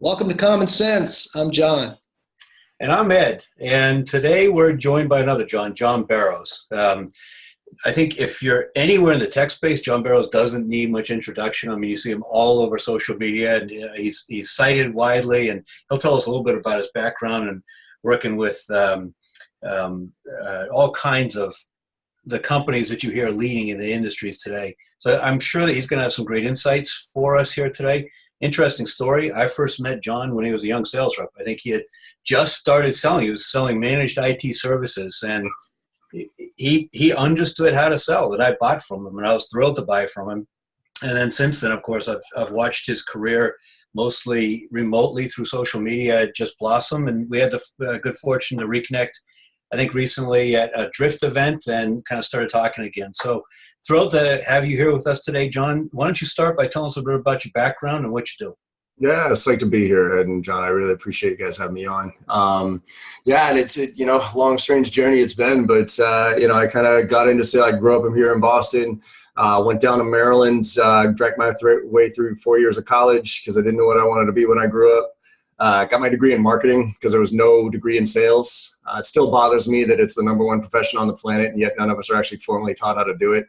Welcome to Common Sense. I'm John. And I'm Ed. And today we're joined by another John, John Barrows. I think if you're anywhere in the tech space, John Barrows doesn't need much introduction. I mean, you see him all over social media, and he's cited widely, and he'll tell us a little bit about his background and working with all kinds of the companies that you hear leading in the industries today. So I'm sure that he's going to have some great insights for us here today. Interesting story. I first met John when he was a young sales rep. I think he had just started selling. He was selling managed IT services, and he understood how to sell, and I bought from him, and I was thrilled to buy from him. And then since then, of course, I've watched his career mostly remotely through social media just blossom, and we had the good fortune to reconnect, I think, recently at a Drift event and kind of started talking again. So thrilled to have you here with us today, John. Why don't you start by telling us a bit about your background and what you do? Yeah, it's like to be here, Ed and John. I really appreciate you guys having me on. Yeah, and it's long, strange journey it's been, but I kind of got into sales. I grew up here in Boston, went down to Maryland, drank my way through 4 years of college because I didn't know what I wanted to be when I grew up. Got my degree in marketing because there was no degree in sales. It still bothers me that it's the #1 profession on the planet, and yet none of us are actually formally taught how to do it.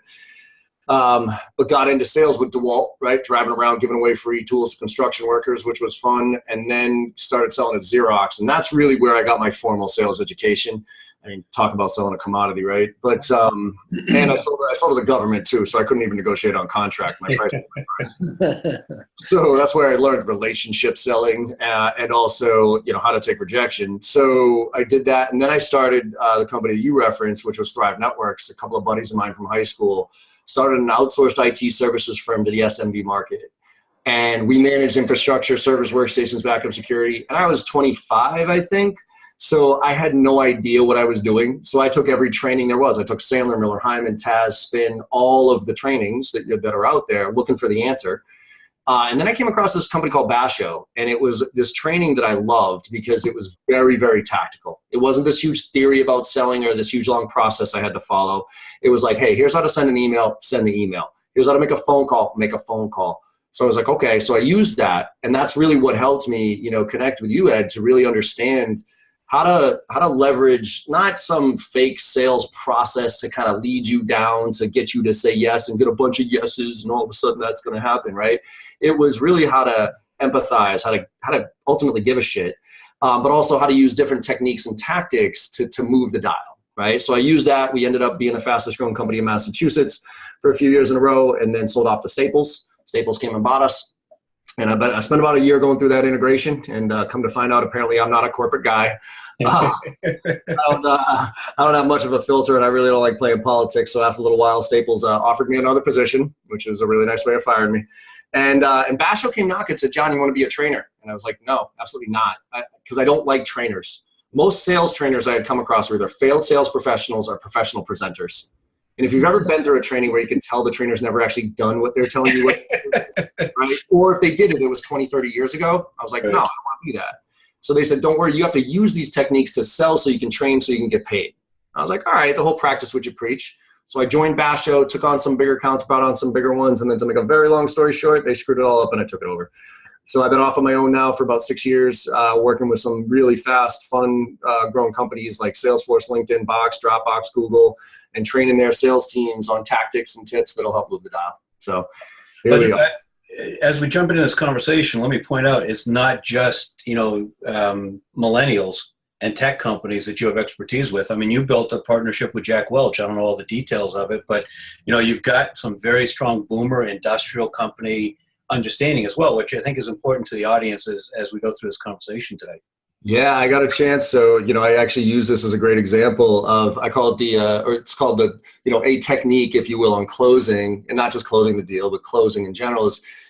But got into sales with DeWalt, right? Driving around, giving away free tools to construction workers, which was fun. And then started selling at Xerox. And that's really where I got my formal sales education. I mean, talk about selling a commodity, right? But, and I sold to the government too. So I couldn't even negotiate on contract. My price was my price. So that's where I learned relationship selling, and also, how to take rejection. So I did that. And then I started the company you referenced, which was Thrive Networks. A couple of buddies of mine from high school started an outsourced IT services firm to the SMB market. And we managed infrastructure, servers, workstations, backup security. And I was 25, I think. So I had no idea what I was doing. So I took every training there was. I took Sandler, Miller, Hyman, Taz, Spin, all of the trainings that are out there looking for the answer. And then I came across this company called Basho, and it was this training that I loved because it was very, very tactical. It wasn't this huge theory about selling or this huge long process I had to follow. It was like, hey, here's how to send an email, send the email. Here's how to make a phone call, make a phone call. So I was like, okay, so I used that, and that's really what helped me, connect with you, Ed, to really understand how to leverage not some fake sales process to kind of lead you down to get you to say yes and get a bunch of yeses, and all of a sudden that's going to happen, right? It was really how to empathize, how to ultimately give a shit, but also how to use different techniques and tactics to move the dial, right? So I used that. We ended up being the fastest growing company in Massachusetts for a few years in a row, and then sold off to Staples. Staples came and bought us. And I spent about a year going through that integration, and come to find out, apparently I'm not a corporate guy. I don't have much of a filter, and I really don't like playing politics. So after a little while, Staples offered me another position, which is a really nice way of firing me. And Basho came knocking and said, John, you want to be a trainer? And I was like, no, absolutely not, because I don't like trainers. Most sales trainers I had come across were either failed sales professionals or professional presenters. And if you've ever been through a training where you can tell the trainer's never actually done what they're telling you, right? Or if they did it, it was 20, 30 years ago, I was like, no, I don't want to do that. So they said, don't worry, you have to use these techniques to sell so you can train so you can get paid. I was like, all right, the whole practice what you preach. So I joined Basho, took on some bigger accounts, brought on some bigger ones, and then to make a very long story short, they screwed it all up and I took it over. So I've been off on my own now for about 6 years, working with some really fast, fun, growing companies like Salesforce, LinkedIn, Box, Dropbox, Google, and training their sales teams on tactics and tips that'll help move the dial. So here we go. As we jump into this conversation, let me point out it's not just millennials and tech companies that you have expertise with. I mean, you built a partnership with Jack Welch. I don't know all the details of it, but you've got some very strong boomer industrial company understanding as well, which I think is important to the audience as we go through this conversation today. Yeah, I got a chance. So, I actually use this as a great example of, I call it it's called the, a technique, if you will, on closing, and not just closing the deal, but closing in general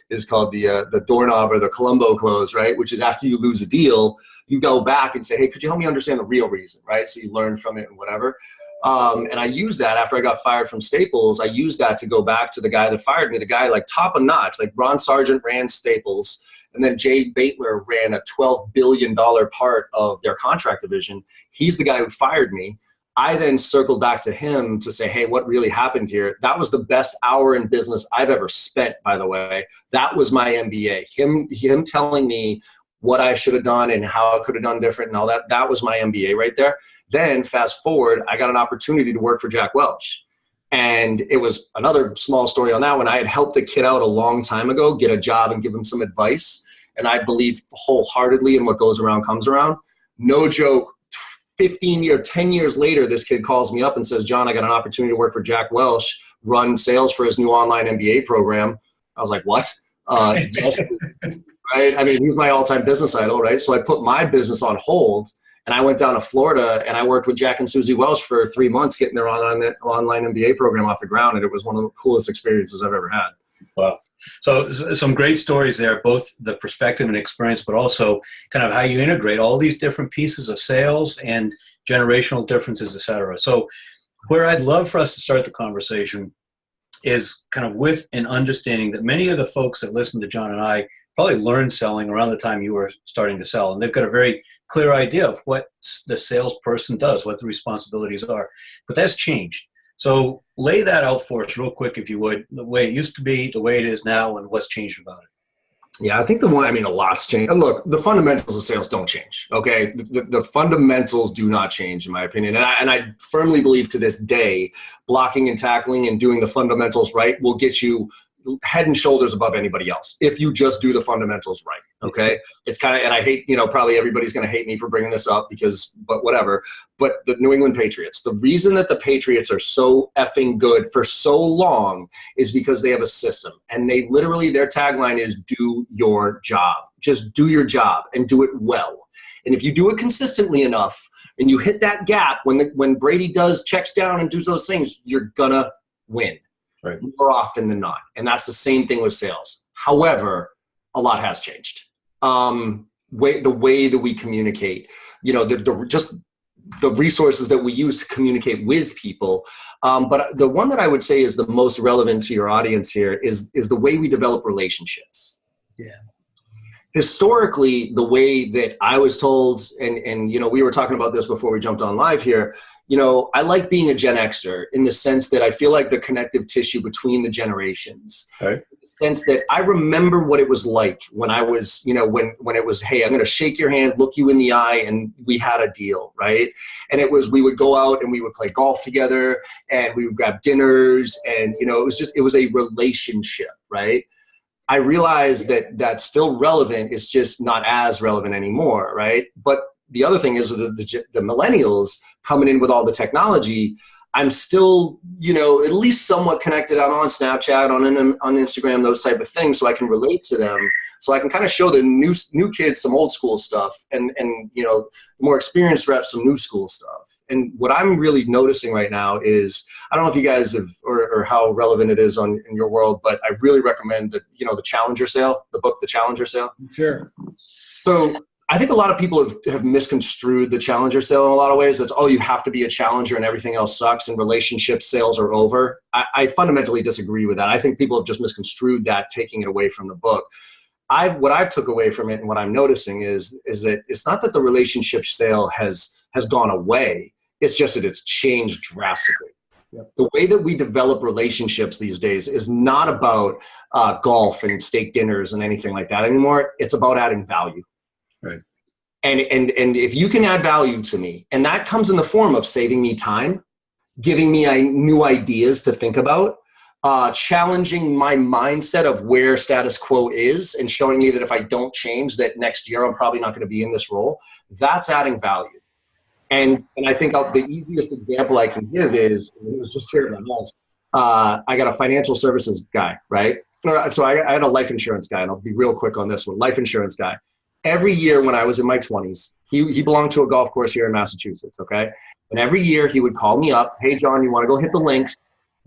is called the doorknob or the Columbo close, right? Which is after you lose a deal, you go back and say, hey, could you help me understand the real reason, right? So you learn from it and whatever. And I used that after I got fired from Staples. I used that to go back to the guy that fired me, the guy like top of notch, like Ron Sargent ran Staples. And then Jay Baitler ran a $12 billion part of their contract division. He's the guy who fired me. I then circled back to him to say, hey, what really happened here? That was the best hour in business I've ever spent, by the way. That was my MBA. Him telling me what I should have done and how I could have done different and all that. That was my MBA right there. Then fast forward, I got an opportunity to work for Jack Welch. And it was another small story on that one. I had helped a kid out a long time ago get a job and give him some advice. And I believe wholeheartedly in what goes around comes around. No joke, 10 years later, this kid calls me up and says, John, I got an opportunity to work for Jack Welch, run sales for his new online MBA program. I was like, what? Yes, right? I mean, he was my all-time business idol, right? So I put my business on hold. And I went down to Florida and I worked with Jack and Susie Welch for 3 months getting their online MBA program off the ground. And it was one of the coolest experiences I've ever had. Wow. So some great stories there, both the perspective and experience, but also kind of how you integrate all these different pieces of sales and generational differences, et cetera. So where I'd love for us to start the conversation is kind of with an understanding that many of the folks that listen to John and I probably learned selling around the time you were starting to sell. And they've got a very clear idea of what the salesperson does, what the responsibilities are. But that's changed. So lay that out for us real quick, if you would, the way it used to be, the way it is now, and what's changed about it. Yeah, I think a lot's changed. And look, the fundamentals of sales don't change, okay? The fundamentals do not change, in my opinion. And I firmly believe to this day, blocking and tackling and doing the fundamentals right will get you head and shoulders above anybody else if you just do the fundamentals right, okay? It's kind of, and I hate, probably everybody's going to hate me for bringing this up but whatever. But the New England Patriots, the reason that the Patriots are so effing good for so long is because they have a system. And they literally, their tagline is do your job. Just do your job and do it well. And if you do it consistently enough and you hit that gap when Brady checks down and does those things, you're gonna win. Right. More often than not. And that's the same thing with sales. However, a lot has changed. The way that we communicate, just the resources that we use to communicate with people. But the one that I would say is the most relevant to your audience here is the way we develop relationships. Yeah. Historically, the way that I was told, and we were talking about this before we jumped on live here, I like being a Gen Xer in the sense that I feel like the connective tissue between the generations. Right. In the sense that I remember what it was like when I was, when it was, hey, I'm going to shake your hand, look you in the eye, and we had a deal, right? And we would go out and we would play golf together and we would grab dinners and, it was a relationship, right? I realized that that's still relevant. It's just not as relevant anymore, right? But the other thing is the millennials coming in with all the technology, I'm still, at least somewhat connected. I'm on Snapchat, on Instagram, those type of things, so I can relate to them. So I can kind of show the new kids some old school stuff and more experienced reps some new school stuff. And what I'm really noticing right now is, I don't know if you guys have, or how relevant it is in your world, but I really recommend the Challenger Sale, the book, The Challenger Sale. Sure. So I think a lot of people have misconstrued the Challenger Sale in a lot of ways. It's, you have to be a challenger and everything else sucks and relationship sales are over. I fundamentally disagree with that. I think people have just misconstrued that, taking it away from the book. What I've took away from it and what I'm noticing is that it's not that the relationship sale has gone away. It's just that it's changed drastically. Yep. The way that we develop relationships these days is not about golf and steak dinners and anything like that anymore. It's about adding value. Right. And if you can add value to me, and that comes in the form of saving me time, giving me new ideas to think about, challenging my mindset of where status quo is and showing me that if I don't change, that next year I'm probably not going to be in this role, that's adding value. And I think the easiest example I can give is, it was just here at my house, I got a financial services guy, right? So I had a life insurance guy, and I'll be real quick on this one. Life insurance guy. Every year when I was in my 20s, he belonged to a golf course here in Massachusetts, okay? And every year he would call me up, hey, John, you want to go hit the links?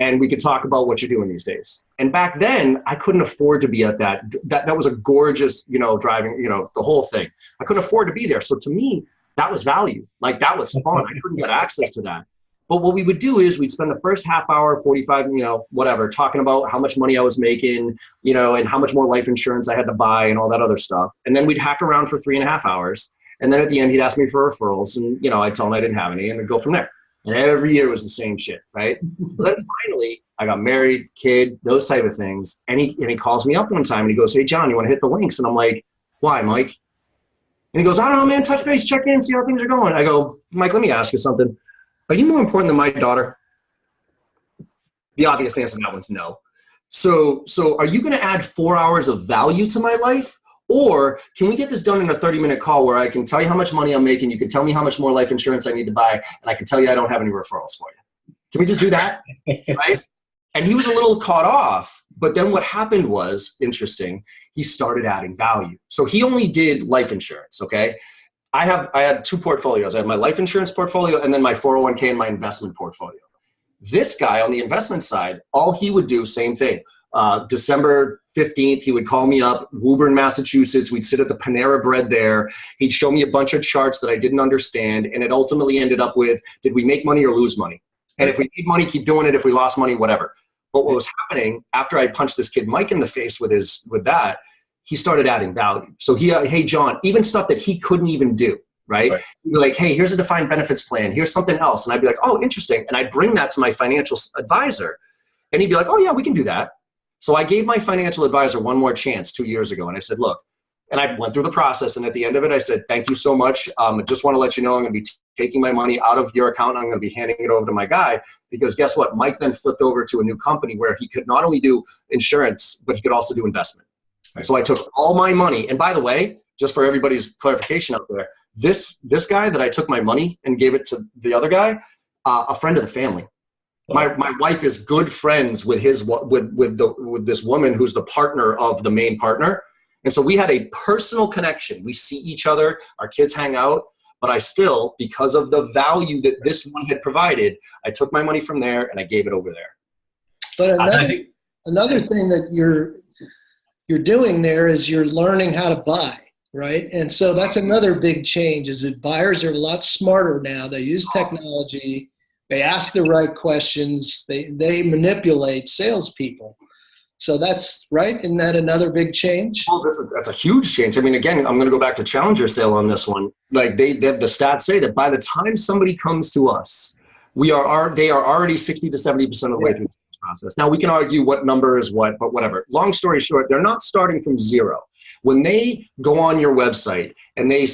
And we could talk about what you're doing these days. And back then, I couldn't afford to be at that. That was a gorgeous, driving, the whole thing. I couldn't afford to be there. So to me, that was value. Like, that was fun. I couldn't get access to that. But what we would do is we'd spend the first half hour, 45, whatever, talking about how much money I was making, and how much more life insurance I had to buy and all that other stuff. And then we'd hack around for 3.5 hours. And then at the end, he'd ask me for referrals. And, I'd tell him I didn't have any, and we'd go from there. And every year was the same shit, right? But then finally, I got married, kid, those type of things. And he calls me up one time and he goes, hey, John, you want to hit the links? And I'm like, why, Mike? And he goes, I don't know, man, touch base, check in, see how things are going. I go, Mike, let me ask you something. Are you more important than my daughter? The obvious answer to that one's no. So are you going to add 4 hours of value to my life? Or can we get this done in a 30-minute call where I can tell you how much money I'm making, you can tell me how much more life insurance I need to buy, and I can tell you I don't have any referrals for you. Can we just do that? Right? And he was a little caught off, but then what happened was interesting. He started adding value. So he only did life insurance, okay? I had two portfolios. I had my life insurance portfolio and then my 401k and my investment portfolio. This guy on the investment side, all he would do, same thing. December 15th, he would call me up, Woburn, Massachusetts. We'd sit at the Panera Bread there. He'd show me a bunch of charts that I didn't understand. And it ultimately ended up with, did we make money or lose money? And if we made money, keep doing it. If we lost money, whatever. But what was happening after I punched this kid Mike in the face with that, he started adding value. So hey, John, even stuff that he couldn't even do, right? He'd be like, hey, here's a defined benefits plan. Here's something else. And I'd be like, oh, interesting. And I'd bring that to my financial advisor. And he'd be like, oh, yeah, we can do that. So I gave my financial advisor one more chance 2 years ago. And I said, look, and I went through the process. And at the end of it, I said, thank you so much. I just want to let you know I'm going to be taking my money out of your account. I'm going to be handing it over to my guy, because guess what? Mike then flipped over to a new company where he could not only do insurance, but he could also do investment. Right. So I took all my money. And by the way, just for everybody's clarification out there, this guy that I took my money and gave it to the other guy, a friend of the family. Wow. My wife is good friends with this woman who's the partner of the main partner. And so we had a personal connection. We see each other, our kids hang out, but I still, because of the value that this one had provided, I took my money from there and I gave it over there. But another thing that you're doing there is you're learning how to buy, right? And so that's another big change, is that buyers are a lot smarter now. They use technology. They ask the right questions. They manipulate salespeople. So that's right. Isn't that another big change? Oh, that's a huge change. I mean, again, I'm going to go back to Challenger Sale on this one. Like the stats say that by the time somebody comes to us, they are already 60 to 70% of the way through the process. Now we can argue what number is what, but whatever. Long story short, they're not starting from zero. When they go on your website and they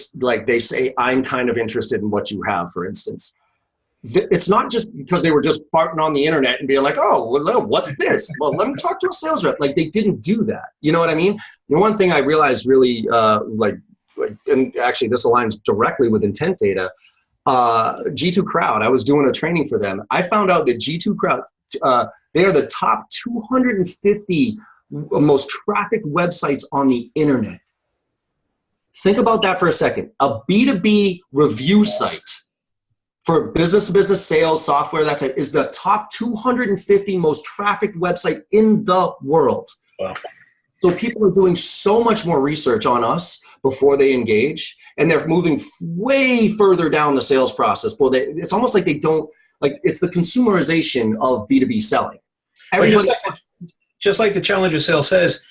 say, I'm kind of interested in what you have, for instance, it's not just because they were just farting on the internet and being like, oh, well, what's this? Well, let me talk to a sales rep. Like, they didn't do that. You know what I mean? The one thing I realized really, and actually this aligns directly with intent data, G2 Crowd, I was doing a training for them. I found out that G2 Crowd, they are the top 250 most trafficked websites on the internet. Think about that for a second. A B2B review site for business-to-business sales, software, that type, is the top 250 most trafficked website in the world. Wow. So people are doing so much more research on us before they engage, and they're moving way further down the sales process. Well, it's almost like they don't, like, it's the consumerization of B2B selling. Just like the Challenger Sale says,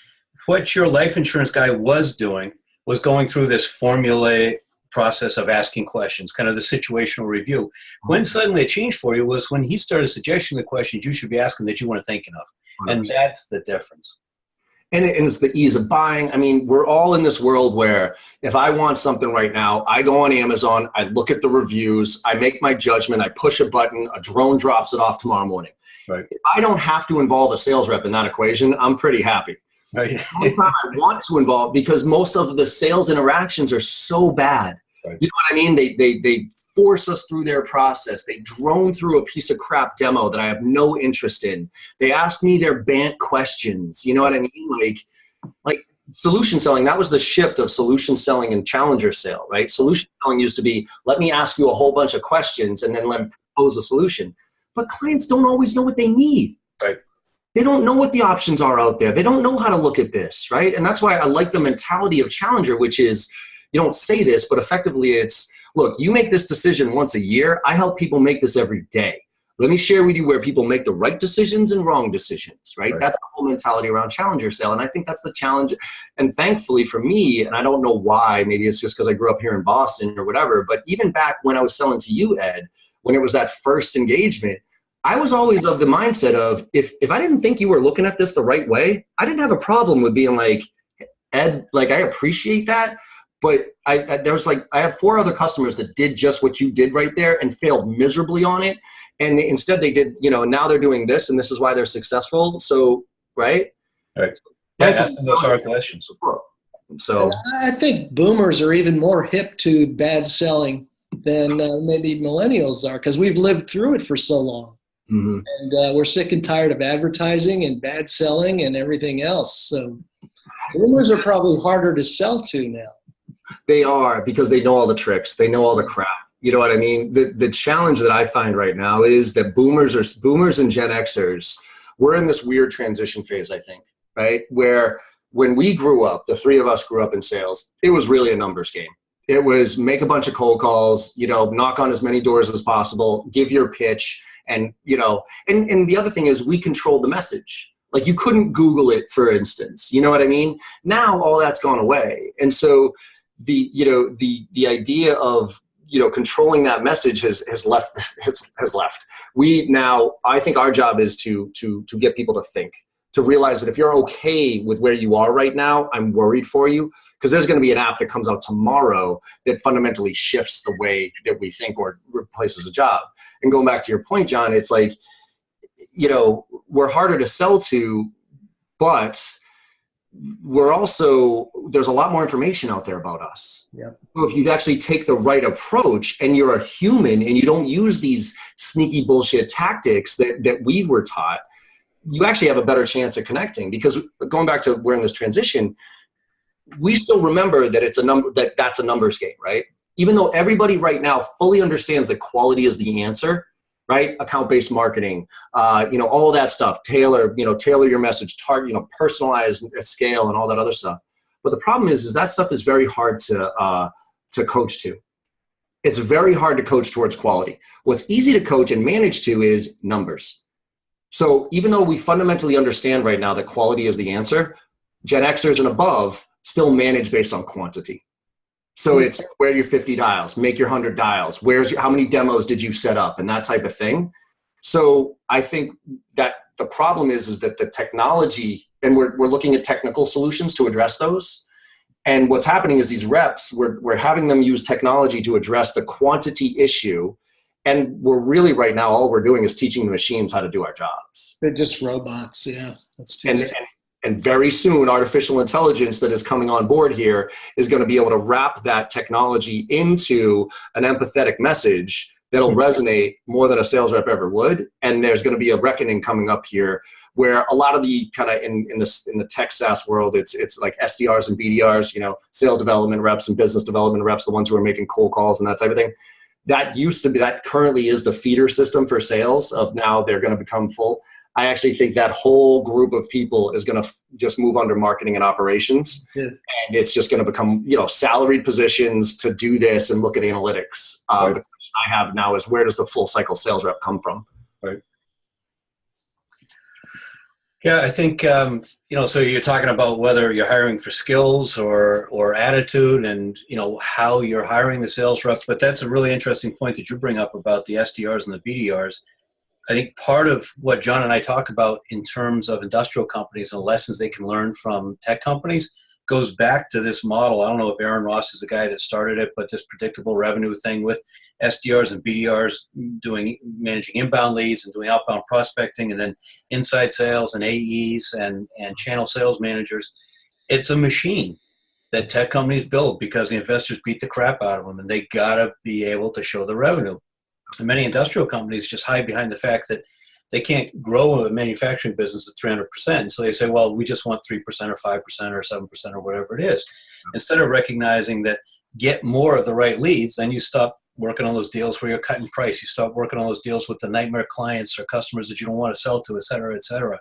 what your life insurance guy was doing was going through this formula process of asking questions, kind of the situational review. When suddenly it changed for you was when he started suggesting the questions you should be asking that you weren't thinking of. And that's the difference. And it's the ease of buying. I mean, we're all in this world where if I want something right now, I go on Amazon, I look at the reviews, I make my judgment, I push a button, a drone drops it off tomorrow morning. Right. If I don't have to involve a sales rep in that equation, I'm pretty happy. Right. The only time I want to involve, because most of the sales interactions are so bad. Right. You know what I mean? They force us through their process. They drone through a piece of crap demo that I have no interest in. They ask me their BANT questions. You know what I mean? Like solution selling, that was the shift of solution selling and Challenger Sale, right? Solution selling used to be, let me ask you a whole bunch of questions and then let me propose a solution. But clients don't always know what they need. Right. They don't know what the options are out there. They don't know how to look at this, right? And that's why I like the mentality of Challenger, which is, you don't say this, but effectively it's, look, you make this decision once a year. I help people make this every day. Let me share with you where people make the right decisions and wrong decisions, right? That's the whole mentality around Challenger Sale. And I think that's the challenge. And thankfully for me, and I don't know why, maybe it's just because I grew up here in Boston or whatever, but even back when I was selling to you, Ed, when it was that first engagement, I was always of the mindset of, if I didn't think you were looking at this the right way, I didn't have a problem with being like, Ed, like, I appreciate that, But there was like, I have 4 other customers that did just what you did right there and failed miserably on it. And instead they did, now they're doing this, and this is why they're successful. So, right? Right. Yeah, asking those hard questions. So I think boomers are even more hip to bad selling than maybe millennials are, because we've lived through it for so long. mm-hmm. And we're sick and tired of advertising and bad selling and everything else. So boomers are probably harder to sell to now. They are, because they know all the tricks. They know all the crap. You know what I mean? The challenge that I find right now is that boomers and Gen Xers, we're in this weird transition phase, I think, right? Where when we grew up, the 3 of us grew up in sales, it was really a numbers game. It was make a bunch of cold calls, knock on as many doors as possible, give your pitch. And, and the other thing is we controlled the message. Like you couldn't Google it, for instance, you know what I mean? Now all that's gone away. And so the idea of, controlling that message has left. I think our job is to get people to think, to realize that if you're okay with where you are right now, I'm worried for you, because there's going to be an app that comes out tomorrow that fundamentally shifts the way that we think or replaces a job. And going back to your point, John, it's like, we're harder to sell to, but we're also, there's a lot more information out there about us. Yeah. So if you actually take the right approach and you're a human and you don't use these sneaky bullshit tactics that we were taught, you actually have a better chance at connecting. Because going back to we're in this transition, we still remember that that's a numbers game, right? Even though everybody right now fully understands that quality is the answer, right? Account-based marketing, all that stuff, tailor your message, target, personalize at scale and all that other stuff. But the problem is that stuff is very hard to coach to. It's very hard to coach towards quality. What's easy to coach and manage to is numbers. So even though we fundamentally understand right now that quality is the answer, Gen Xers and above still manage based on quantity. So it's where are your 50 dials, make your 100 dials, how many demos did you set up, and that type of thing. So I think that the problem is that the technology, and we're looking at technical solutions to address those. And what's happening is these reps, we're having them use technology to address the quantity issue. And we're really right now, all we're doing is teaching the machines how to do our jobs. They're just robots, yeah. And very soon, artificial intelligence that is coming on board here is going to be able to wrap that technology into an empathetic message that'll resonate more than a sales rep ever would. And there's going to be a reckoning coming up here where a lot of the kind of in the tech SaaS world, it's like SDRs and BDRs, sales development reps and business development reps, the ones who are making cold calls and that type of thing. That currently is the feeder system for sales of now they're going to become full. I actually think that whole group of people is going to just move under marketing and operations. Yeah. And it's just going to become, salaried positions to do this and look at analytics. Right. The question I have now is, where does the full cycle sales rep come from? Right. Yeah, I think, so you're talking about whether you're hiring for skills or attitude and, how you're hiring the sales reps. But that's a really interesting point that you bring up about the SDRs and the BDRs. I think part of what John and I talk about in terms of industrial companies and lessons they can learn from tech companies goes back to this model. I don't know if Aaron Ross is the guy that started it, but this predictable revenue thing with SDRs and BDRs managing inbound leads and doing outbound prospecting, and then inside sales and AEs and channel sales managers. It's a machine that tech companies build because the investors beat the crap out of them, and they got to be able to show the revenue. And many industrial companies just hide behind the fact that they can't grow a manufacturing business at 300%. So they say, well, we just want 3% or 5% or 7% or whatever it is. Instead of recognizing that get more of the right leads, then you stop working on those deals where you're cutting price. You start working on those deals with the nightmare clients or customers that you don't want to sell to, et cetera, et cetera.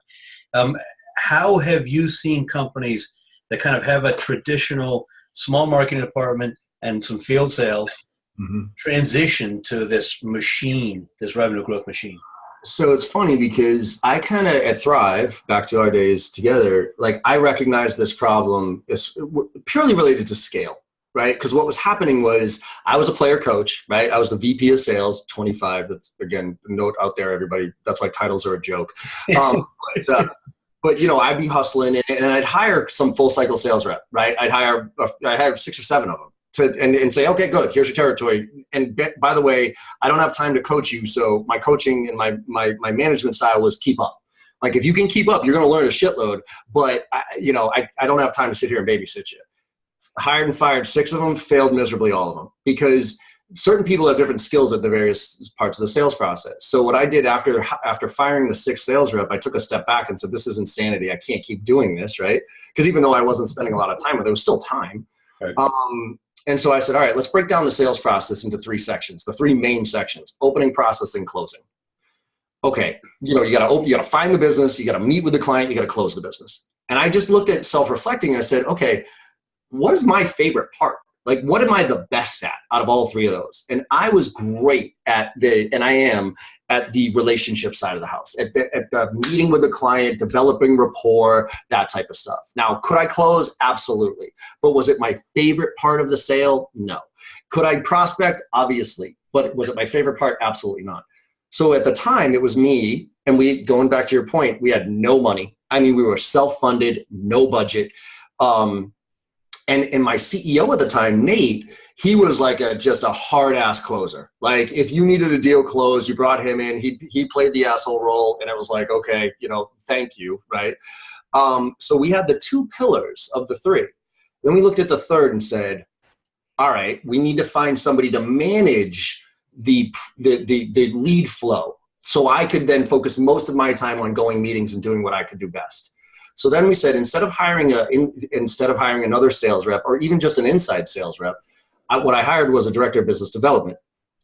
How have you seen companies that kind of have a traditional small marketing department and some field sales transition to this machine, this revenue growth machine? So it's funny because I kind of at Thrive, back to our days together, like I recognize this problem is purely related to scale, right? Because what was happening was I was a player coach, right? I was the VP of sales, 25. That's, again, note out there, everybody. That's why titles are a joke. But but I'd be hustling and I'd hire some full cycle sales rep, right? I'd hire 6 or 7 of them and say, okay, good, here's your territory. And by the way, I don't have time to coach you. So my coaching and my management style was keep up. Like if you can keep up, you're going to learn a shitload, but I don't have time to sit here and babysit you. Hired and fired 6 of them, failed miserably, all of them, because certain people have different skills at the various parts of the sales process. So what I did after firing the 6th sales rep, I took a step back and said, this is insanity. I can't keep doing this, right? Because even though I wasn't spending a lot of time with it, there was still time. Right. And so I said, all right, let's break down the sales process into 3 sections, the 3 main sections: opening, processing, closing. Okay, you gotta find the business, you gotta meet with the client, you gotta close the business. And I just looked at self-reflecting and I said, okay, what is my favorite part? Like, what am I the best at out of all 3 of those? And I was great and I am at the relationship side of the house, at the meeting with the client, developing rapport, that type of stuff. Now, could I close? Absolutely. But was it my favorite part of the sale? No. Could I prospect? Obviously. But was it my favorite part? Absolutely not. So at the time, it was me, and going back to your point, we had no money. I mean, we were self-funded, no budget. And my CEO at the time, Nate, he was like just a hard-ass closer. Like if you needed a deal closed, you brought him in, he played the asshole role, and it was like, okay, thank you, right? So we had the 2 pillars of the 3. Then we looked at the 3rd and said, all right, we need to find somebody to manage the lead flow, so I could then focus most of my time on going meetings and doing what I could do best. So then we said, instead of hiring another sales rep or even just an inside sales rep, what I hired was a director of business development.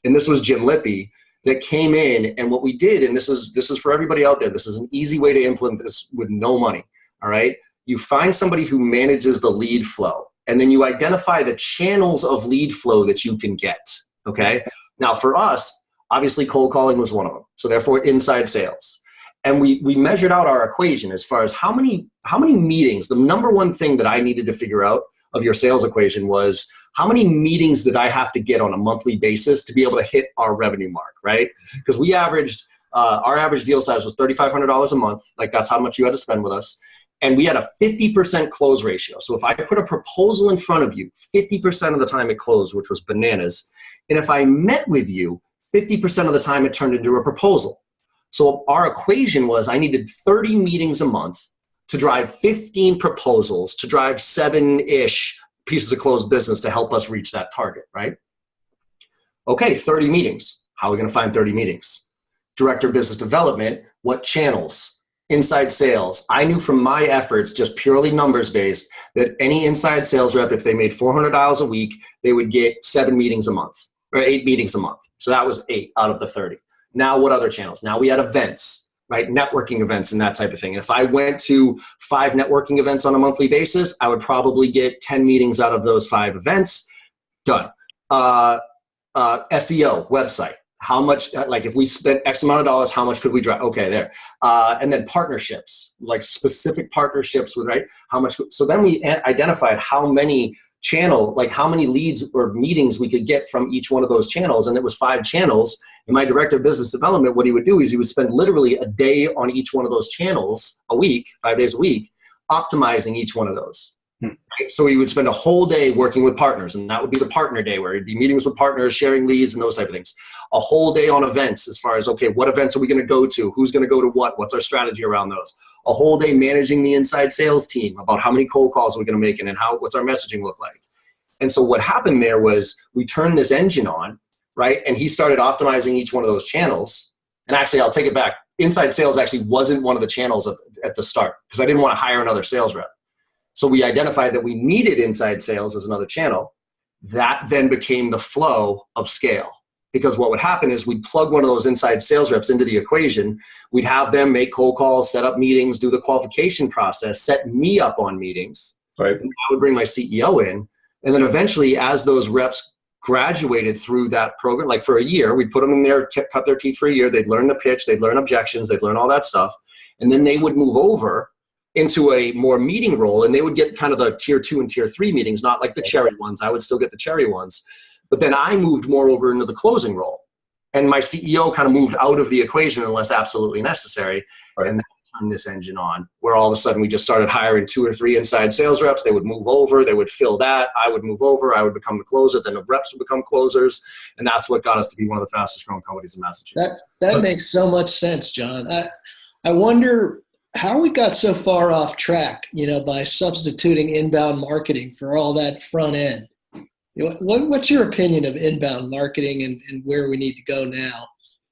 And this was Jim Lippy that came in. And what we did, and this is for everybody out there, this is an easy way to implement this with no money. All right. You find somebody who manages the lead flow, and then you identify the channels of lead flow that you can get. Okay. Now for us, obviously cold calling was one of them. So therefore inside sales. And we measured out our equation as far as how many meetings. The number one thing that I needed to figure out of your sales equation was how many meetings did I have to get on a monthly basis to be able to hit our revenue mark, right? Because we averaged, our average deal size was $3,500 a month. Like that's how much you had to spend with us. And we had a 50% close ratio. So if I put a proposal in front of you, 50% of the time it closed, which was bananas. And if I met with you, 50% of the time it turned into a proposal. So our equation was I needed 30 meetings a month to drive 15 proposals, to drive 7-ish pieces of closed business to help us reach that target, right? Okay, 30 meetings. How are we going to find 30 meetings? Director of business development, what channels? Inside sales. I knew from my efforts, just purely numbers based, that any inside sales rep, if they made $400 a week, they would get 7 meetings a month or 8 meetings a month. So that was 8 out of the 30. Now, what other channels? Now we had events, right? Networking events and that type of thing. If I went to 5 networking events on a monthly basis, I would probably get 10 meetings out of those 5 events. Done. SEO, website. How much, like if we spent X amount of dollars, how much could we drive? Okay, there. And then partnerships, like specific partnerships with, right? How much? So then we identified how many how many leads or meetings we could get from each one of those channels. And it was 5 channels. And my director of business development, what he would do is he would spend literally a day on each one of those channels a week, 5 days a week, optimizing each one of those. Right? So he would spend a whole day working with partners, and that would be the partner day where he'd be meetings with partners, sharing leads and those type of things. A whole day on events as far as, okay, what events are we going to go to? Who's going to go to what? What's our strategy around those? A whole day managing the inside sales team about how many cold calls we're going to make and what's our messaging look like. And so what happened there was we turned this engine on, right? And he started optimizing each one of those channels. And actually, I'll take it back. Inside sales actually wasn't one of the channels at the start because I didn't want to hire another sales rep. So we identified that we needed inside sales as another channel. That then became the flow of scale. Because what would happen is we'd plug one of those inside sales reps into the equation. We'd have them make cold calls, set up meetings, do the qualification process, set me up on meetings. Right. And I would bring my CEO in. And then eventually, as those reps graduated through that program, like for a year, we'd put them in there, cut their teeth for a year. They'd learn the pitch. They'd learn objections. They'd learn all that stuff. And then they would move over into a more meeting role, and they would get kind of the tier 2 and tier 3 meetings, not like the cherry ones. I would still get the cherry ones. But then I moved more over into the closing role. And my CEO kind of moved out of the equation unless absolutely necessary. Right. And that's turn this engine on, where all of a sudden we just started hiring 2 or 3 inside sales reps. They would move over, they would fill that. I would move over, I would become the closer, then the reps would become closers. And that's what got us to be one of the fastest growing companies in Massachusetts. That makes so much sense, John. I wonder how we got so far off track, by substituting inbound marketing for all that front end. What's your opinion of inbound marketing and where we need to go now?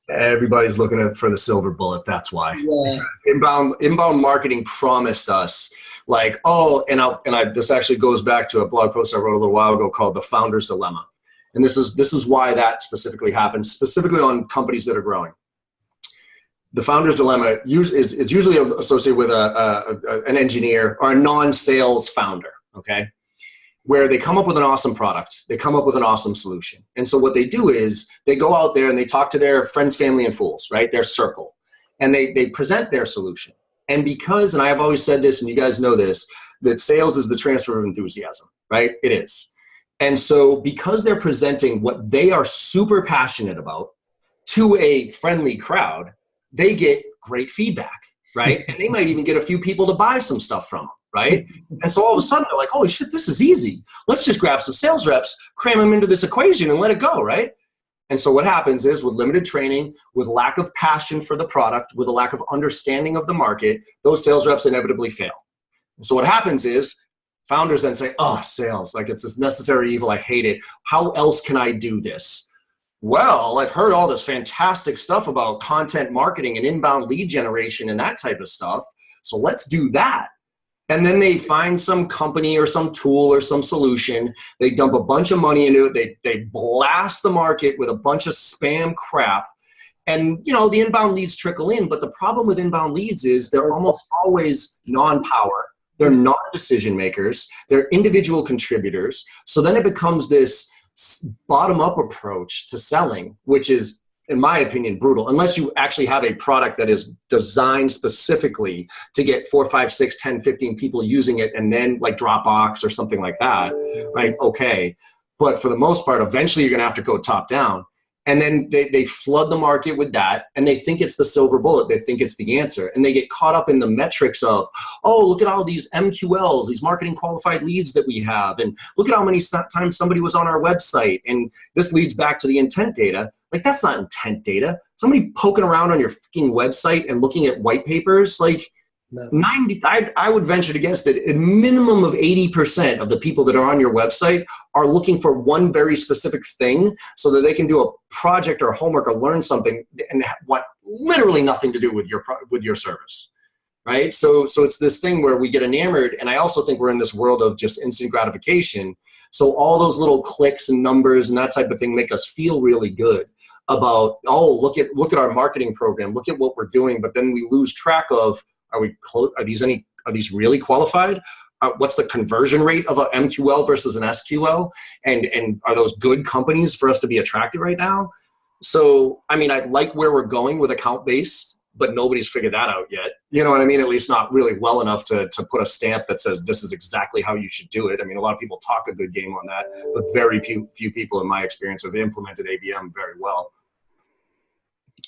Everybody's looking for the silver bullet. That's why. Yeah. Inbound marketing promised us this actually goes back to a blog post I wrote a little while ago called The Founder's Dilemma. And this is why that specifically happens, specifically on companies that are growing. The Founder's Dilemma is usually associated with an engineer or a non-sales founder, okay? Where they come up with an awesome product, they come up with an awesome solution. And so what they do is they go out there and they talk to their friends, family, and fools, right? Their circle. And they present their solution. And I have always said this, and you guys know this, that sales is the transfer of enthusiasm, right? It is. And so because they're presenting what they are super passionate about to a friendly crowd, they get great feedback, right? And they might even get a few people to buy some stuff from them. Right? And so all of a sudden they're like, holy shit, this is easy. Let's just grab some sales reps, cram them into this equation and let it go, right? And so what happens is with limited training, with lack of passion for the product, with a lack of understanding of the market, those sales reps inevitably fail. And so what happens is founders then say, oh, sales, like it's this necessary evil, I hate it. How else can I do this? Well, I've heard all this fantastic stuff about content marketing and inbound lead generation and that type of stuff. So let's do that. And then they find some company or some tool or some solution. They dump a bunch of money into it. They blast the market with a bunch of spam crap. And, the inbound leads trickle in. But the problem with inbound leads is they're almost always non-power. They're not decision makers. They're individual contributors. So then it becomes this bottom-up approach to selling, which is, in my opinion, brutal, unless you actually have a product that is designed specifically to get 4, 5, 6, 10, 15 people using it, and then like Dropbox or something like that, right? Okay. But for the most part, eventually you're going to have to go top down. And then they flood the market with that, and they think it's the silver bullet. They think it's the answer. And they get caught up in the metrics of, oh, look at all these MQLs, these marketing qualified leads that we have. And look at how many times somebody was on our website. And this leads back to the intent data. Like, that's not intent data. Somebody poking around on your fucking website and looking at white papers, like, no. I would venture to guess that a minimum of 80% of the people that are on your website are looking for one very specific thing so that they can do a project or homework or learn something and want literally nothing to do with your service, right? So it's this thing where we get enamored, and I also think we're in this world of just instant gratification. So all those little clicks and numbers and that type of thing make us feel really good about, oh, look at our marketing program, look at what we're doing, but then we lose track of, are these really qualified? What's the conversion rate of a MQL versus an SQL? And are those good companies for us to be attracted right now? So, I mean, I like where we're going with account-based, but nobody's figured that out yet. You know what I mean? At least not really well enough to put a stamp that says this is exactly how you should do it. I mean, a lot of people talk a good game on that, but very few people in my experience have implemented ABM very well.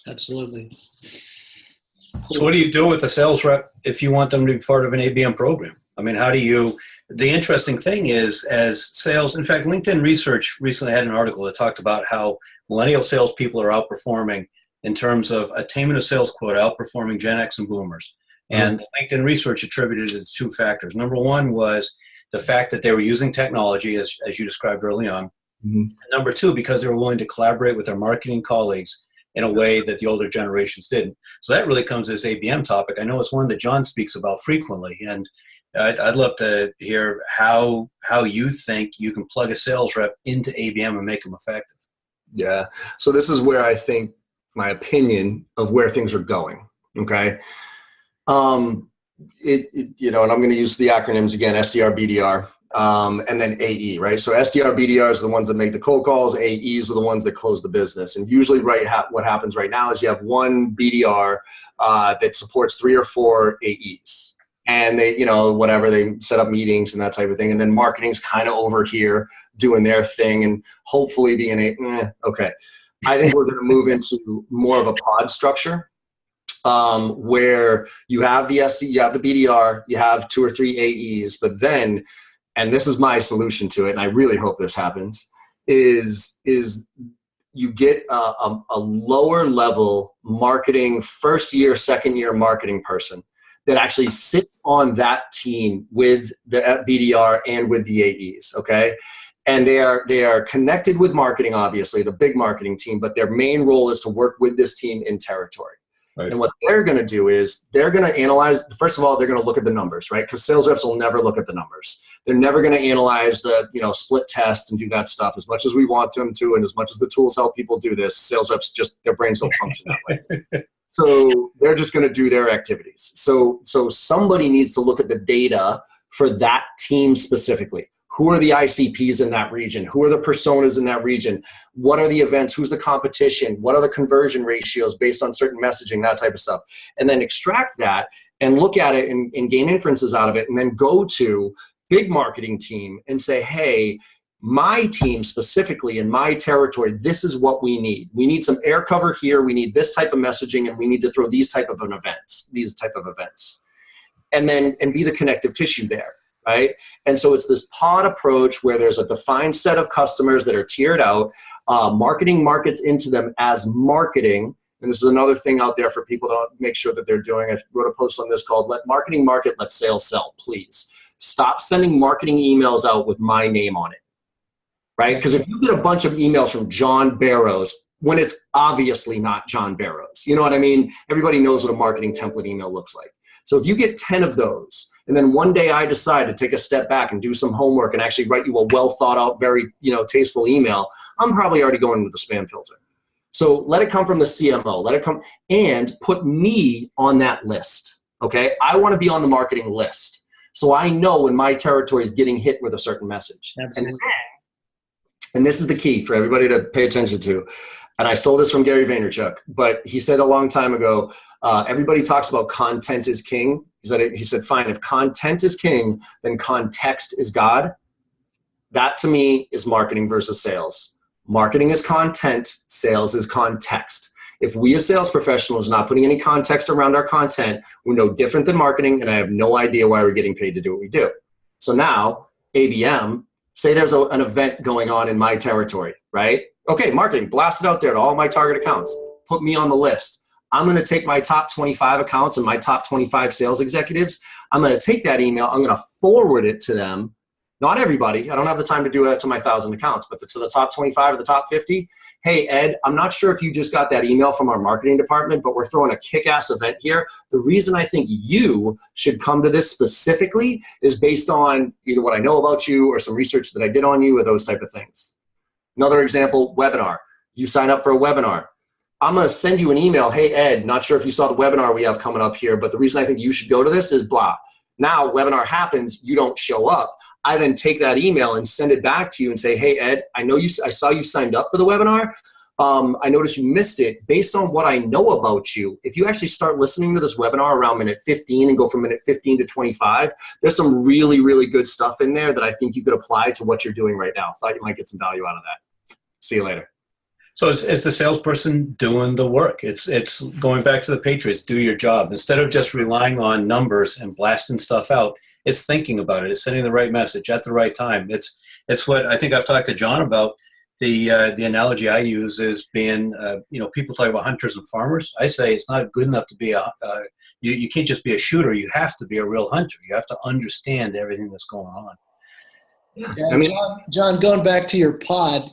Absolutely. So what do you do with a sales rep if you want them to be part of an ABM program? I mean, the interesting thing is, as sales, in fact, LinkedIn Research recently had an article that talked about how millennial salespeople are outperforming in terms of attainment of sales quota, outperforming Gen X and boomers. And LinkedIn Research attributed it to 2 factors. Number one was the fact that they were using technology, as you described early on. Mm-hmm. Number 2, because they were willing to collaborate with their marketing colleagues in a way that the older generations didn't. So that really comes as ABM topic. I know it's one that John speaks about frequently, and I'd love to hear how you think you can plug a sales rep into ABM and make them effective. Yeah. So this is where I think my opinion of where things are going. Okay. And I'm going to use the acronyms again: SDR, BDR. And then AE, right? So SDR, BDRs are the ones that make the cold calls. AEs are the ones that close the business. And usually, what happens right now is you have one BDR that supports 3 or 4 AEs. And they, they set up meetings and that type of thing. And then marketing's kind of over here doing their thing and hopefully being okay. I think we're going to move into more of a pod structure. where you have the SD, you have the BDR, you have 2 or 3 AEs, but then, and this is my solution to it, and I really hope this happens, is you get a lower level marketing, first year, second year marketing person that actually sits on that team with the BDR and with the AEs, okay? And they are connected with marketing, obviously, the big marketing team, but their main role is to work with this team in territory. Right. And what they're going to do is they're going to analyze, first of all, they're going to look at the numbers, right? Because sales reps will never look at the numbers. They're never going to analyze the, split test and do that stuff as much as we want them to, and as much as the tools help people do this, sales reps just, their brains don't function that way. So they're just going to do their activities. So somebody needs to look at the data for that team specifically. Who are the ICPs in that region? Who are the personas in that region? What are the events? Who's the competition? What are the conversion ratios based on certain messaging, that type of stuff? And then extract that and look at it and gain inferences out of it, and then go to big marketing team and say, hey, my team specifically in my territory, this is what we need. We need some air cover here. We need this type of messaging, and we need to throw these type of events. And be the connective tissue there, right? And so it's this pod approach where there's a defined set of customers that are tiered out. Marketing markets into them as marketing. And this is another thing out there for people to make sure that they're doing. I wrote a post on this called Let Marketing Market, Let Sales Sell, please. Stop sending marketing emails out with my name on it, right? Because if you get a bunch of emails from John Barrows, when it's obviously not John Barrows, you know what I mean? Everybody knows what a marketing template email looks like. So if you get 10 of those, and then one day I decide to take a step back and do some homework and actually write you a well thought out, very tasteful email, I'm probably already going into the spam filter. So let it come from the CMO, let it come, and put me on that list, okay? I want to be on the marketing list. So I know when my territory is getting hit with a certain message. Absolutely. And this is the key for everybody to pay attention to. And I stole this from Gary Vaynerchuk, but he said a long time ago, everybody talks about content is king. He said, fine, if content is king, then context is God. That to me is marketing versus sales. Marketing is content, sales is context. If we as sales professionals are not putting any context around our content, we're no different than marketing, and I have no idea why we're getting paid to do what we do. So now, ABM, say there's an event going on in my territory, right? Okay, marketing, blast it out there to all my target accounts. Put me on the list. I'm going to take my top 25 accounts and my top 25 sales executives. I'm going to take that email. I'm going to forward it to them. Not everybody. I don't have the time to do that to my 1,000 accounts, but to the top 25 or the top 50. Hey, Ed, I'm not sure if you just got that email from our marketing department, but we're throwing a kick-ass event here. The reason I think you should come to this specifically is based on either what I know about you or some research that I did on you or those type of things. Another example, webinar. You sign up for a webinar. I'm going to send you an email. Hey, Ed, not sure if you saw the webinar we have coming up here, but the reason I think you should go to this is blah. Now, webinar happens, you don't show up. I then take that email and send it back to you and say, hey, Ed, I saw you signed up for the webinar. I noticed you missed it. Based on what I know about you, if you actually start listening to this webinar around minute 15 and go from minute 15 to 25, there's some really, really good stuff in there that I think you could apply to what you're doing right now. Thought you might get some value out of that. See you later. So it's the salesperson doing the work. It's going back to the Patriots, do your job. Instead of just relying on numbers and blasting stuff out, it's thinking about it. It's sending the right message at the right time. It's what I think I've talked to John about. The analogy I use is being, people talk about hunters and farmers. I say it's not good enough to be you can't just be a shooter. You have to be a real hunter. You have to understand everything that's going on. Yeah, John, going back to your pod,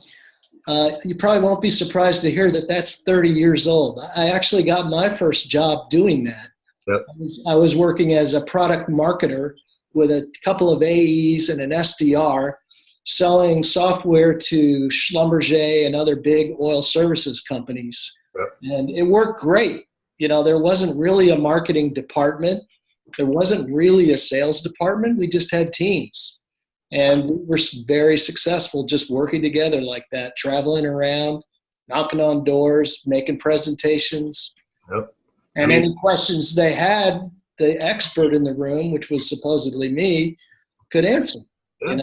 you probably won't be surprised to hear that that's 30 years old. I actually got my first job doing that. Yep. I was working as a product marketer with a couple of AEs and an SDR selling software to Schlumberger and other big oil services companies. Yep. And it worked great. There wasn't really a marketing department. There wasn't really a sales department. We just had teams. And we were very successful just working together like that, traveling around, knocking on doors, making presentations. Yep. And any questions they had, the expert in the room, which was supposedly me, could answer. Yeah.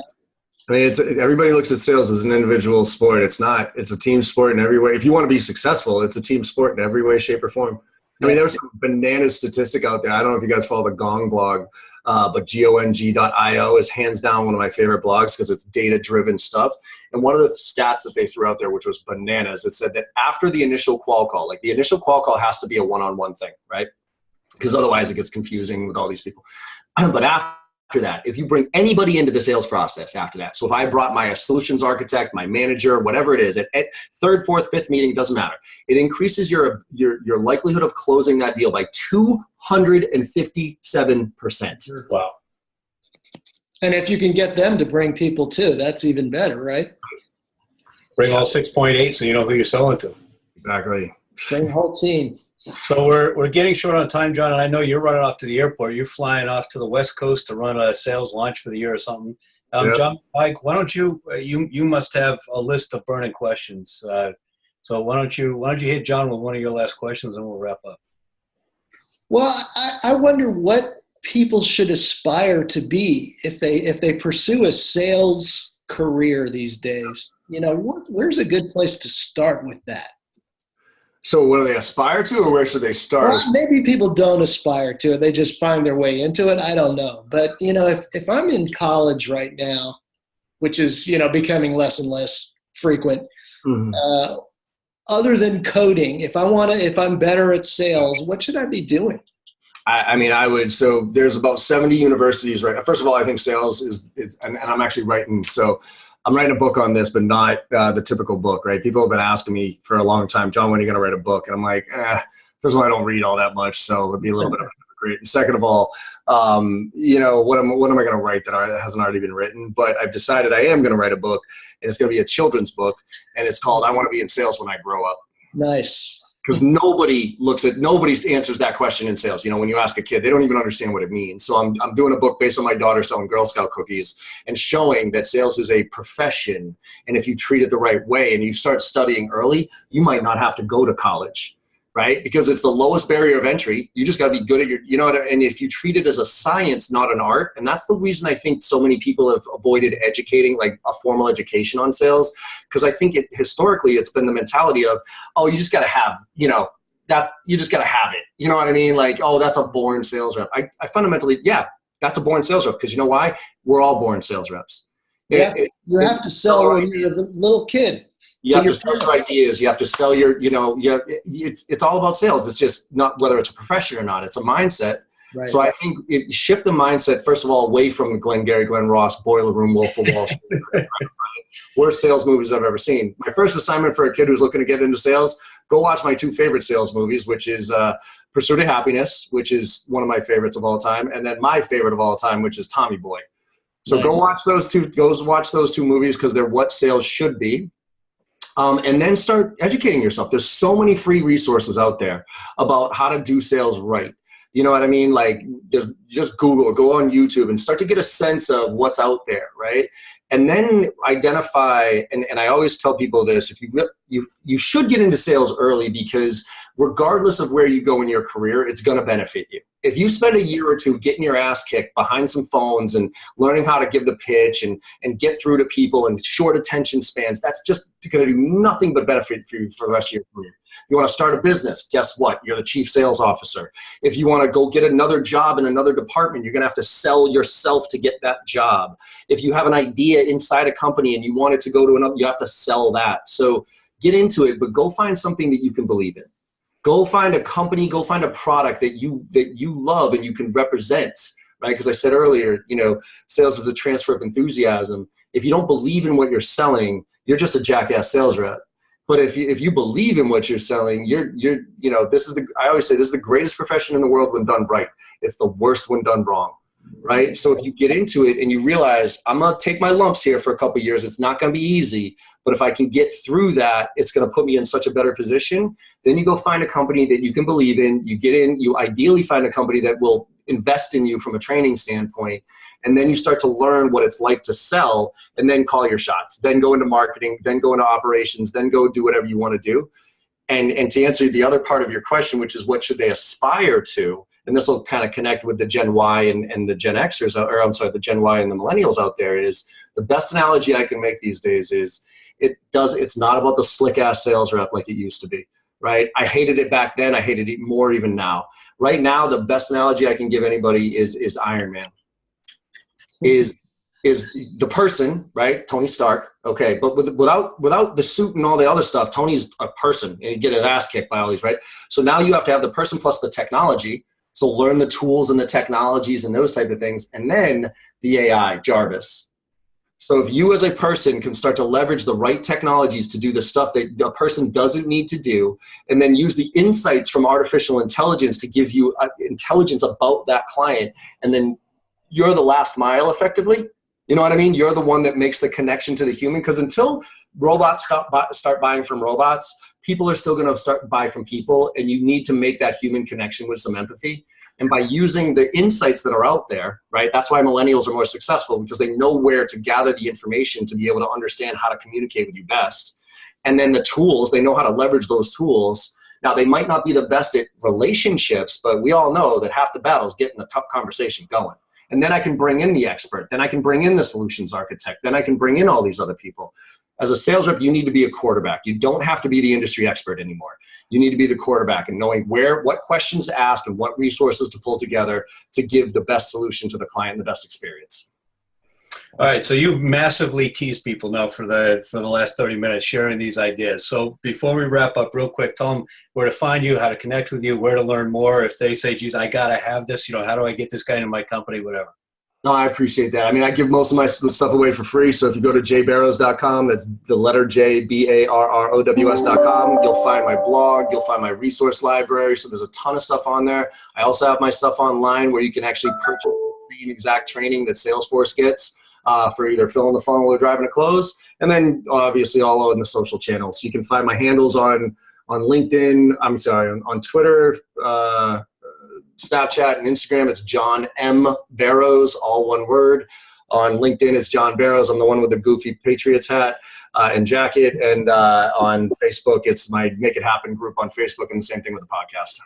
Everybody looks at sales as an individual sport. It's not. It's a team sport in every way. If you want to be successful, it's a team sport in every way, shape, or form. I mean, there's some banana statistic out there. I don't know if you guys follow the Gong blog, but gong.io is hands down one of my favorite blogs because it's data-driven stuff. And one of the stats that they threw out there, which was bananas, it said that after the initial qual call, like the initial qual call has to be a one-on-one thing, right? Because otherwise it gets confusing with all these people. But after that, if you bring anybody into the sales process after that, so if I brought my solutions architect, my manager, whatever it is, at third, fourth, fifth meeting, doesn't matter. It increases your likelihood of closing that deal by 257%. Wow. And if you can get them to bring people too, that's even better, right? Bring all 6.8 so you know who you're selling to. Exactly. Same whole team. So we're getting short on time, John, and I know you're running off to the airport. You're flying off to the West Coast to run a sales launch for the year or something. Yep. John, Mike, why don't you must have a list of burning questions. So why don't you hit John with one of your last questions and we'll wrap up. Well, I wonder what people should aspire to be if they pursue a sales career these days. You know, where's a good place to start with that? So what do they aspire to, or where should they start? Well, maybe people don't aspire to it. They just find their way into it. I don't know. But, you know, if I'm in college right now, which is, you know, becoming less and less frequent, other than coding, if I'm better at sales, what should I be doing? I mean, so there's about 70 universities, right? First of all, I think sales is and I'm actually writing, so I'm writing a book on this, but not the typical book, right? People have been asking me for a long time, John, when are you going to write a book? And I'm like, first of all, I don't read all that much, so it'd be a little bit of a hypocrite. And second of all, you know, what am I going to write that hasn't already been written? But I've decided I am going to write a book, and it's going to be a children's book, and it's called I Want to Be in Sales When I Grow Up. Nice. Because nobody answers that question in sales. You know, when you ask a kid, they don't even understand what it means. So I'm doing a book based on my daughter selling Girl Scout cookies and showing that sales is a profession. And if you treat it the right way and you start studying early, you might not have to go to college, right? Because it's the lowest barrier of entry. You just got to be good at and if you treat it as a science, not an art. And that's the reason I think so many people have avoided educating, like a formal education on sales. Because I think historically it's been the mentality of, oh, you just got to have, you just got to have it. You know what I mean? Like, oh, that's a born sales rep. I fundamentally, yeah, that's a born sales rep. Because you know why? We're all born sales reps. Yeah, you have to sell when you're a little kid. You have to sell your ideas. You have to sell your, it's all about sales. It's just not whether it's a profession or not. It's a mindset. Right. So I think shift the mindset, first of all, away from the Glengarry Glen Ross, Boiler Room, Wolf of Wall Street. Right? Worst sales movies I've ever seen. My first assignment for a kid who's looking to get into sales, go watch my two favorite sales movies, which is Pursuit of Happiness, which is one of my favorites of all time, and then my favorite of all time, which is Tommy Boy. So nice. Go watch those two movies because they're what sales should be. And then start educating yourself. There's so many free resources out there about how to do sales right. You know what I mean? Like, just Google or go on YouTube and start to get a sense of what's out there, right? And then identify, and I always tell people this, if you should get into sales early because regardless of where you go in your career, it's going to benefit you. If you spend a year or two getting your ass kicked behind some phones and learning how to give the pitch and get through to people and short attention spans, that's just going to do nothing but benefit for you for the rest of your career. You want to start a business, guess what? You're the chief sales officer. If you want to go get another job in another department, you're going to have to sell yourself to get that job. If you have an idea inside a company and you want it to go to another, you have to sell that. So get into it, but go find something that you can believe in. Go find a company, go find a product that you love and you can represent, right? Because I said earlier, sales is the transfer of enthusiasm. If you don't believe in what you're selling, you're just a jackass sales rep. But if you believe in what you're selling, I always say this is the greatest profession in the world when done right. It's the worst when done wrong, right? So if you get into it and you realize, I'm going to take my lumps here for a couple of years, it's not going to be easy, but if I can get through that, it's going to put me in such a better position. Then you go find a company that you can believe in, you get in, you ideally find a company that will invest in you from a training standpoint, and then you start to learn what it's like to sell, and then call your shots, then go into marketing, then go into operations, then go do whatever you want to do. And to answer the other part of your question, which is what should they aspire to, and this will kind of connect with the Gen Y and the Gen Xers, the Gen Y and the Millennials out there, is the best analogy I can make these days is it's not about the slick ass sales rep like it used to be. right? I hated it back then. I hated it more even now. Right now, the best analogy I can give anybody is Iron Man. Is the person, right? Tony Stark. Okay, but without the suit and all the other stuff, Tony's a person, and you get his ass kicked by all these, right? So now you have to have the person plus the technology. So learn the tools and the technologies and those type of things, and then the AI, Jarvis. So if you as a person can start to leverage the right technologies to do the stuff that a person doesn't need to do, and then use the insights from artificial intelligence to give you intelligence about that client, and then you're the last mile effectively. You know what I mean? You're the one that makes the connection to the human, because until robots start buying from robots, people are still going to start buy from people, and you need to make that human connection with some empathy. And by using the insights that are out there, right? That's why millennials are more successful, because they know where to gather the information to be able to understand how to communicate with you best. And then the tools, they know how to leverage those tools. Now, they might not be the best at relationships, but we all know that half the battle is getting the tough conversation going. And then I can bring in the expert. Then I can bring in the solutions architect. Then I can bring in all these other people. As a sales rep, you need to be a quarterback. You don't have to be the industry expert anymore. You need to be the quarterback and knowing what questions to ask and what resources to pull together to give the best solution to the client and the best experience. All right, so you've massively teased people now for the last 30 minutes sharing these ideas. So before we wrap up real quick, tell them where to find you, how to connect with you, where to learn more. If they say, geez, I got to have this, how do I get this guy into my company, whatever. No, I appreciate that. I mean, I give most of my stuff away for free. So if you go to jbarrows.com, that's the letter J, BARROWS.com, you'll find my blog, you'll find my resource library. So there's a ton of stuff on there. I also have my stuff online where you can actually purchase the same exact training that Salesforce gets for either filling the funnel or driving a close. And then obviously all over in the social channels. So you can find my handles on LinkedIn, on Twitter, Snapchat and Instagram. It's John M. Barrows, all one word. On LinkedIn, it's John Barrows. I'm the one with the goofy Patriots hat and jacket. And on Facebook, it's my Make It Happen group on Facebook, and the same thing with the podcast.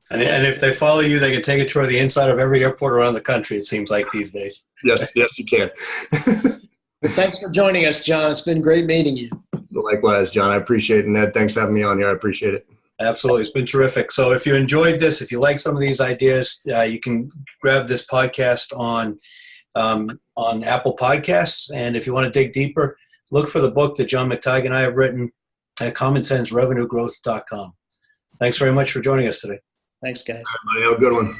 And if they follow you, they can take a tour of the inside of every airport around the country, it seems like these days. Yes, you can. Thanks for joining us, John. It's been great meeting you. Likewise, John. I appreciate it. Ned, thanks for having me on here. I appreciate it. Absolutely. It's been terrific. So if you enjoyed this, if you like some of these ideas, you can grab this podcast on Apple Podcasts. And if you want to dig deeper, look for the book that John McTigue and I have written at commonsenserevenuegrowth.com. Thanks very much for joining us today. Thanks, guys. Everybody have a good one.